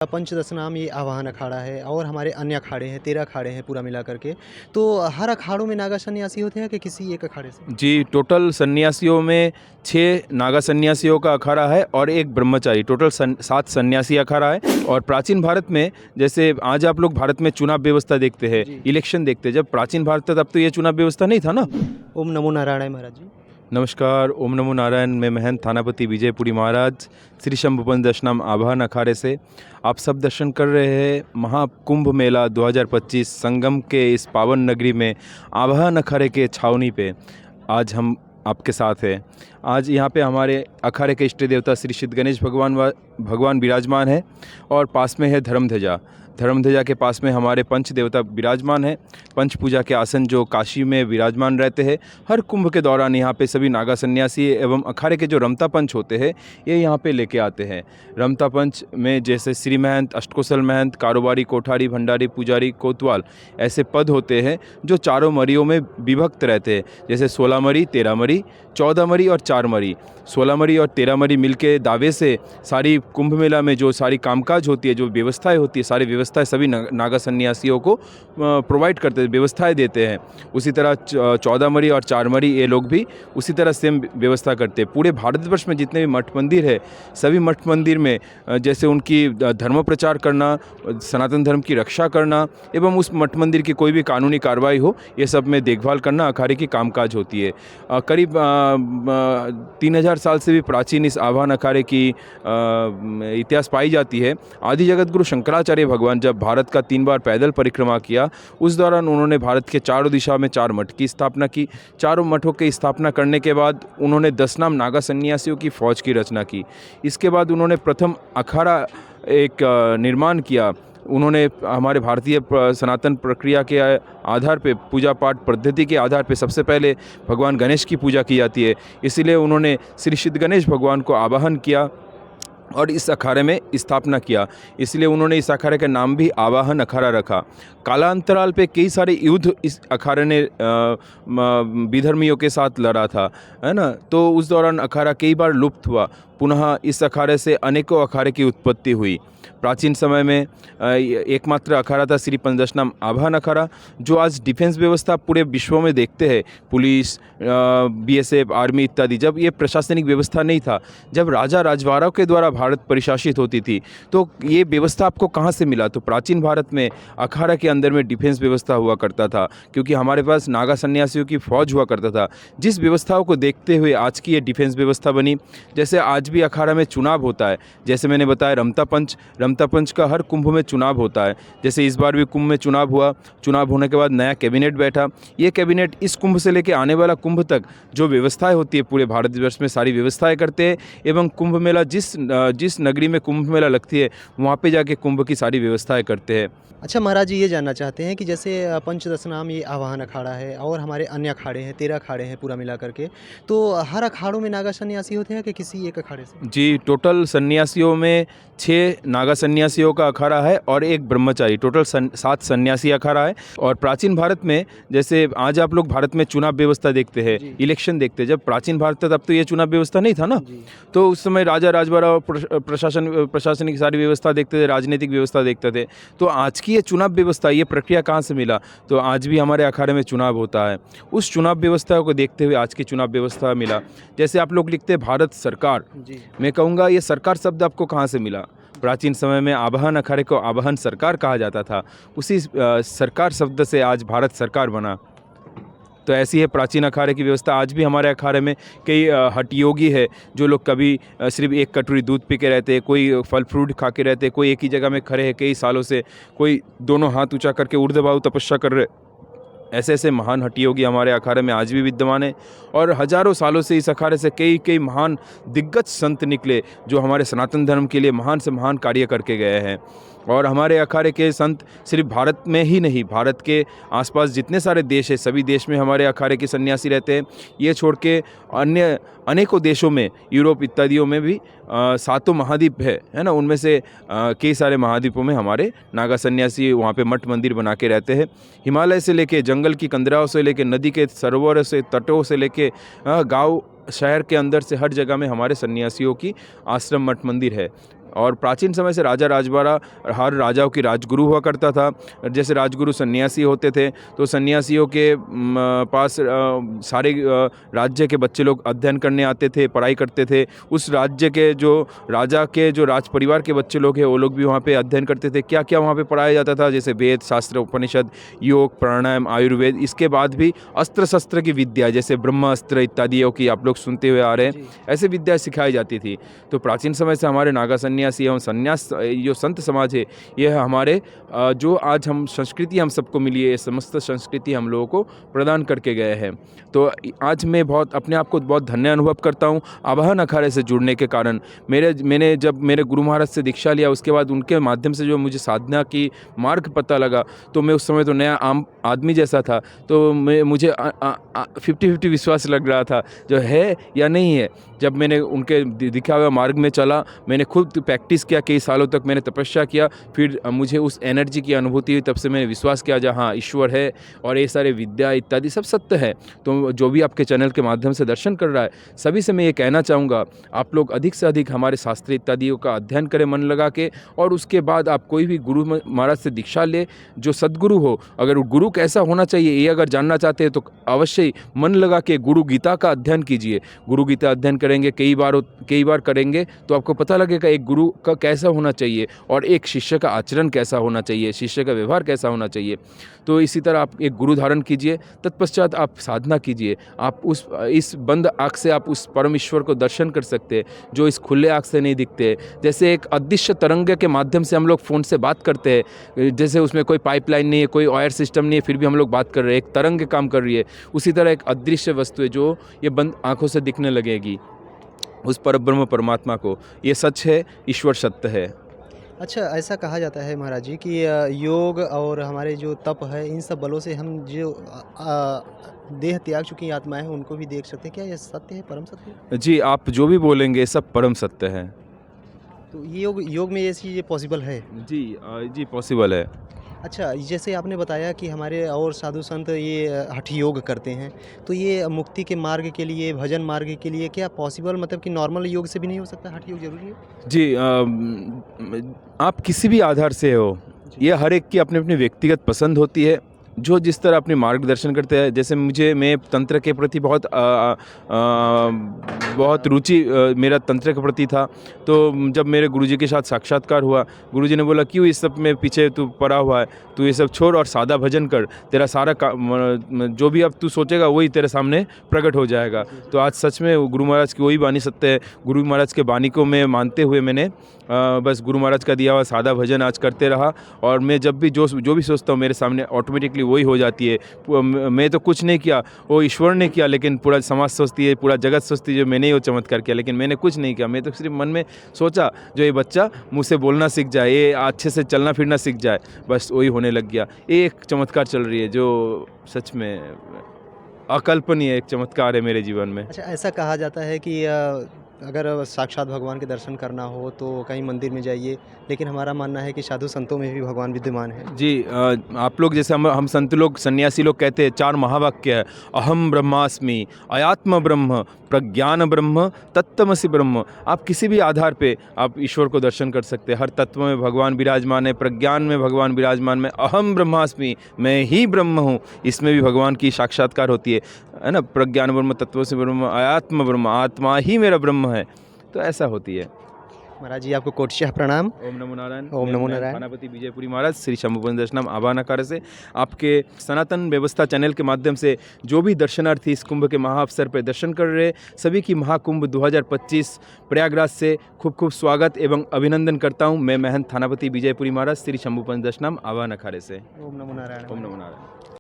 पंचदशनाम ये आवाहन अखाड़ा है और हमारे अन्य अखाड़े हैं, 13 अखाड़े हैं पूरा मिला करके। तो हर अखाड़ों में नागा सन्यासी होते हैं कि किसी एक अखाड़े से? जी, टोटल सन्यासियों में 6 नागा सन्यासियों का अखाड़ा है और 1 ब्रह्मचारी, टोटल 7 सन्यासी अखाड़ा है। और प्राचीन भारत में, जैसे आज आप लोग भारत में चुनाव व्यवस्था देखते हैं, जी। इलेक्शन देखते हैं, जब प्राचीन भारत था तब तो ये चुनाव व्यवस्था नहीं था ना। ओम नमो नारायण महाराज जी। नमस्कार, ओम नमो नारायण। मैं महंत थानापति विजयपुरी महाराज श्री शंभु पंचदशनाम आवाहन अखाड़े से आप सब दर्शन कर रहे हैं महाकुंभ मेला 2025 संगम के इस पावन नगरी में आवाहन अखाड़े के छावनी पे आज हम आपके साथ हैं। आज यहाँ पे हमारे अखाड़े के इष्ट देवता श्री सिद्ध गणेश भगवान विराजमान है और पास में है धर्मध्वजा के पास में हमारे पंच देवता विराजमान हैं। पंच पूजा के आसन जो काशी में विराजमान रहते हैं। हर कुंभ के दौरान यहाँ पे सभी नागा सन्यासी एवं अखाड़े के जो रमता पंच होते हैं ये यहाँ पे लेके आते हैं। रमता पंच में जैसे श्री महंत, अष्टकोसल महंत, कारोबारी, कोठारी, भंडारी, पुजारी, कोतवाल ऐसे पद होते हैं जो चारों मरियों में विभक्त रहते हैं। जैसे 16 मरी, 13 मरी, 14 मरी और 4 मरी। 16 मरी और 13 मरी मिलके दावे से सारी कुंभ मेला में जो सारी कामकाज होती है, जो व्यवस्थाएं होती है, सारी व्यवस्थाएं सभी नागा सन्यासियों को प्रोवाइड करते हैं, व्यवस्थाएं देते हैं। उसी तरह 14 मरी और 4 मरी ये लोग भी उसी तरह सेम व्यवस्था करते हैं। पूरे भारतवर्ष में जितने भी मठ मंदिर है, सभी मठ मंदिर में जैसे उनकी धर्म प्रचार करना, सनातन धर्म की रक्षा करना एवं उस मठ मंदिर की कोई भी कानूनी कार्रवाई हो, ये सब में देखभाल करना अखाड़े की कामकाज होती है। करीब 3000 साल से भी प्राचीन इस आवाहन अखाड़े की इतिहास पाई जाती है। आदि जगत गुरु शंकराचार्य भगवान जब भारत का 3 बार पैदल परिक्रमा किया, उस दौरान उन्होंने भारत के चारों दिशा में 4 मठ की स्थापना की। चारों मठों की स्थापना करने के बाद उन्होंने 10 नाम नागा सन्यासियों की फौज की रचना की। इसके बाद उन्होंने प्रथम अखाड़ा एक निर्माण किया। उन्होंने हमारे भारतीय सनातन प्रक्रिया के आधार पे, पूजा पाठ पद्धति के आधार पे सबसे पहले भगवान गणेश की पूजा की जाती है। इसीलिए उन्होंने श्री सिद्ध गणेश भगवान को आवाहन किया और इस अखाड़े में स्थापना किया। इसलिए उन्होंने इस अखाड़े का नाम भी आवाहन अखाड़ा रखा। कालांतराल पे कई सारे युद्ध इस अखाड़े ने विधर्मियों के साथ लड़ा था, है ना। तो उस दौरान अखाड़ा कई बार लुप्त हुआ। पुनः इस अखाड़े से अनेकों अखाड़े की उत्पत्ति हुई। प्राचीन समय में एकमात्र अखाड़ा था श्री पंचदशनाम आवाहन अखाड़ा, जो आज डिफेंस व्यवस्था पूरे विश्व में देखते हैं। पुलिस, बीएसएफ, आर्मी इत्यादि, जब ये प्रशासनिक व्यवस्था नहीं था, जब राजा राजवाड़ों के द्वारा भारत परिशासित होती थी, तो ये व्यवस्था आपको कहाँ से मिला? तो प्राचीन भारत में अखाड़ा के अंदर में डिफेंस व्यवस्था हुआ करता था, क्योंकि हमारे पास नागा सन्यासियों की फौज हुआ करता था। जिस व्यवस्थाओं को देखते हुए आज की ये डिफेंस व्यवस्था बनी। जैसे आज भी अखाड़ा में चुनाव होता है, जैसे मैंने बताया रमता पंच का हर कुंभ में चुनाव होता है। जैसे इस बार भी कुंभ में चुनाव हुआ। चुनाव होने के बाद नया कैबिनेट बैठा। ये कैबिनेट इस कुंभ से लेकर आने वाला कुंभ तक जो व्यवस्थाएं होती है पूरे भारतवर्ष में सारी व्यवस्थाएं करते हैं एवं कुंभ मेला जिस नगरी में कुंभ मेला लगती है वहाँ पे जाके कुंभ की सारी व्यवस्थाएं करते हैं। अच्छा महाराज जी, ये जानना चाहते हैं कि जैसे पंचदशनाम ये आवाहन अखाड़ा है और हमारे अन्य अखाड़े हैं, 13 अखाड़े हैं पूरा मिला करके। तो हर अखाड़ों में नागा सन्यासी होते हैं कि किसी एक अखाड़े से? जी, टोटल सन्यासियों में 6 नागा सन्यासियों का अखाड़ा है और 1 ब्रह्मचारी, टोटल 7 सन्यासी अखाड़ा है। और प्राचीन भारत में, जैसे आज आप लोग भारत में चुनाव व्यवस्था देखते हैं, इलेक्शन देखते हैं, जब प्राचीन भारत था तब तो ये चुनाव व्यवस्था नहीं था ना। तो उस समय राजा राजवाड़ा प्रशासनिक सारी व्यवस्था देखते थे, राजनीतिक व्यवस्था देखते थे। तो आज की ये चुनाव व्यवस्था, ये प्रक्रिया कहाँ से मिला? तो आज भी हमारे अखाड़े में चुनाव होता है। उस चुनाव व्यवस्था को देखते हुए आज की चुनाव व्यवस्था मिला। जैसे आप लोग लिखते हैं भारत सरकार, मैं कहूँगा ये सरकार शब्द आपको कहाँ से मिला? प्राचीन समय में आवाहन अखाड़े को आवाहन सरकार कहा जाता था। उसी सरकार शब्द से आज भारत सरकार बना। तो ऐसी है प्राचीन अखाड़े की व्यवस्था। आज भी हमारे अखाड़े में कई हठयोगी है जो लोग कभी सिर्फ एक कटोरी दूध पी के रहते हैं, कोई फल फ्रूट खा के रहते हैं, कोई एक ही जगह में खड़े हैं कई सालों से, कोई दोनों हाथ ऊंचा करके ऊर्ध्वबाहु तपस्या कर रहे। ऐसे महान हठयोगी हमारे अखाड़े में आज भी विद्यमान है। और हजारों सालों से इस अखाड़े से कई महान दिग्गज संत निकले जो हमारे सनातन धर्म के लिए महान से महान कार्य करके गए हैं। और हमारे अखाड़े के संत सिर्फ भारत में ही नहीं, भारत के आसपास जितने सारे देश हैं सभी देश में हमारे अखाड़े के सन्यासी रहते हैं। ये छोड़ के अन्य अनेकों देशों में, यूरोप इत्यादियों में भी 7 महाद्वीप है ना, उनमें से कई सारे महाद्वीपों में हमारे नागा सन्यासी वहाँ पे मठ मंदिर बना के रहते हैं। हिमालय से लेके जंगल की कंदराओं से लेके नदी के सरोवरों से, तटों से लेके गाँव शहर के अंदर से हर जगह में हमारे सन्यासियों की आश्रम मठ मंदिर है। और प्राचीन समय से राजा राजवाड़ा हर राजाओं की राजगुरु हुआ करता था। जैसे राजगुरु सन्यासी होते थे तो सन्यासियों के पास सारे राज्य के बच्चे लोग अध्ययन करने आते थे, पढ़ाई करते थे। उस राज्य के जो राजा के जो राज परिवार के बच्चे लोग हैं वो लोग भी वहाँ पे अध्ययन करते थे। क्या क्या वहाँ पे पढ़ाया जाता था, जैसे वेद शास्त्र, उपनिषद, योग, प्राणायाम, आयुर्वेद। इसके बाद भी अस्त्र शस्त्र की विद्या जैसे ब्रह्मास्त्र इत्यादियों की आप लोग सुनते हुए आ रहे हैं, ऐसे विद्या सिखाई जाती थी। तो प्राचीन समय से हमारे नागा सन्यासी एवं संन्यास जो संत समाज है, यह हमारे जो आज हम संस्कृति हम सबको मिली है, समस्त संस्कृति हम लोगों को प्रदान करके गए हैं। तो आज मैं बहुत अपने आप को बहुत धन्य अनुभव करता हूँ आवाहन अखाड़े से जुड़ने के कारण। मैंने जब मेरे गुरु महाराज से दीक्षा लिया, उसके बाद उनके माध्यम से जो मुझे साधना की मार्ग पता लगा, तो मैं उस समय तो नया आम आदमी जैसा था, तो मुझे 50-50 विश्वास लग रहा था जो है या नहीं है। जब मैंने उनके दिखा हुआ मार्ग में चला, मैंने खुद प्रैक्टिस किया, कई सालों तक मैंने तपस्या किया, फिर मुझे उस एनर्जी की अनुभूति हुई। तब से मैंने विश्वास किया जहाँ ईश्वर है और ये सारे विद्या इत्यादि सब सत्य है। तो जो भी आपके चैनल के माध्यम से दर्शन कर रहा है, सभी से मैं ये कहना चाहूँगा, आप लोग अधिक से अधिक हमारे शास्त्र इत्यादियों का अध्ययन करें मन लगा के, और उसके बाद आप कोई भी गुरु महाराज से दीक्षा ले जो सद्गुरु हो। अगर गुरु कैसा होना चाहिए ये अगर जानना चाहते हैं तो अवश्य ही मन लगा के गुरु गीता का अध्ययन कीजिए। गुरु गीता अध्ययन करेंगे, कई बार करेंगे तो आपको पता लगेगा एक गुरु का कैसा होना चाहिए और एक शिष्य का आचरण कैसा होना चाहिए, शिष्य का व्यवहार कैसा होना चाहिए। तो इसी तरह आप एक गुरु धारण कीजिए, तत्पश्चात आप साधना कीजिए। आप इस बंद आँख से आप उस परम ईश्वर को दर्शन कर सकते हैं जो इस खुले आँख से नहीं दिखते। जैसे एक अदृश्य तरंग के माध्यम से हम लोग फ़ोन से बात करते हैं, जैसे उसमें कोई पाइपलाइन नहीं है, कोई वायर सिस्टम नहीं है, फिर भी हम लोग बात कर रहे हैं, एक तरंग काम कर रही है। उसी तरह एक अदृश्य वस्तु है जो ये बंद आँखों से दिखने लगेगी, उस परब्रह्म परमात्मा को। ये सच है, ईश्वर सत्य है। अच्छा, ऐसा कहा जाता है महाराज जी कि योग और हमारे जो तप है, इन सब बलों से हम जो देह त्याग चुकी आत्माएं हैं उनको भी देख सकते हैं। क्या ये सत्य है, परम सत्य है? जी, आप जो भी बोलेंगे सब परम सत्य है। तो ये योग में ये चीज़ पॉसिबल है? जी पॉसिबल है। अच्छा, जैसे आपने बताया कि हमारे और साधु संत ये हठ योग करते हैं, तो ये मुक्ति के मार्ग के लिए, भजन मार्ग के लिए क्या पॉसिबल, मतलब कि नॉर्मल योग से भी नहीं हो सकता, हठ योग ज़रूरी है? जी, आप किसी भी आधार से हो, ये हर एक की अपनी अपनी व्यक्तिगत पसंद होती है, जो जिस तरह अपने मार्गदर्शन करते हैं। जैसे मैं तंत्र के प्रति बहुत रुचि मेरा तंत्र के प्रति था। तो जब मेरे गुरुजी के साथ साक्षात्कार हुआ, गुरुजी ने बोला क्यों इस सब में पीछे तू पड़ा हुआ है, तू ये सब छोड़ और सादा भजन कर, तेरा सारा जो भी अब तू सोचेगा वही तेरे सामने प्रकट हो जाएगा। तो आज सच में गुरु महाराज की वही बानी सत्य है। गुरु महाराज के बानी को मैं मानते हुए मैंने बस गुरु महाराज का दिया हुआ सादा भजन आज करते रहा, और मैं जब भी जो भी सोचता हूँ मेरे सामने ऑटोमेटिकली वही हो जाती है। मैं तो कुछ नहीं किया, वो ईश्वर ने किया, लेकिन पूरा समाज सोचती है, पूरा जगत सोचती है जो मैंने ही वो चमत्कार किया, लेकिन मैंने कुछ नहीं किया। मैं तो सिर्फ मन में सोचा जो ये बच्चा मुँह से बोलना सीख जाए, ये अच्छे से चलना फिरना सीख जाए, बस वही होने लग गया। एक चमत्कार चल रही है जो सच में अकल्पनीय एक चमत्कार है मेरे जीवन में। अच्छा, ऐसा कहा जाता है कि अगर साक्षात भगवान के दर्शन करना हो तो कहीं मंदिर में जाइए, लेकिन हमारा मानना है कि साधु संतों में भी भगवान विद्यमान है। जी, आप लोग जैसे हम संत लोग, सन्यासी लोग कहते हैं 4 महावाक्य है, अहम ब्रह्मास्मि, अयात्म ब्रह्म, प्रज्ञान ब्रह्म, तत्त्वमसि ब्रह्म। आप किसी भी आधार पे आप ईश्वर को दर्शन कर सकते हैं। हर तत्व में भगवान विराजमान है, प्रज्ञान में भगवान विराजमान है, अहम ब्रह्मास्मि, मैं ही ब्रह्म हूँ, इसमें भी भगवान की साक्षात्कार होती है ना। प्रज्ञान ब्रह्म, तत्त्वमसि ब्रह्म, अयात्म ब्रह्म, आत्मा ही मेरा ब्रह्म है। तो ऐसा होती है। महाराज जी आपको कोटिशः प्रणाम। ओम नमो नारायण। ओम नमो नारायण। थानापति विजयपुरी महाराज श्री शंभुपन दर्शनम आवाहन अखाड़े से आपके सनातन व्यवस्था चैनल के माध्यम से जो भी दर्शनार्थी इस कुंभ के महाअवसर पर दर्शन कर रहे, सभी की महाकुंभ 2025 प्रयागराज से खूब खूब स्वागत एवं अभिनंदन करता हूँ। मैं महंत थानापति विजयपुरी महाराज श्री शंभुपन दर्शनम आवाहन अखाड़े से। ओम नमो नारायण। ओम नमो नारायण।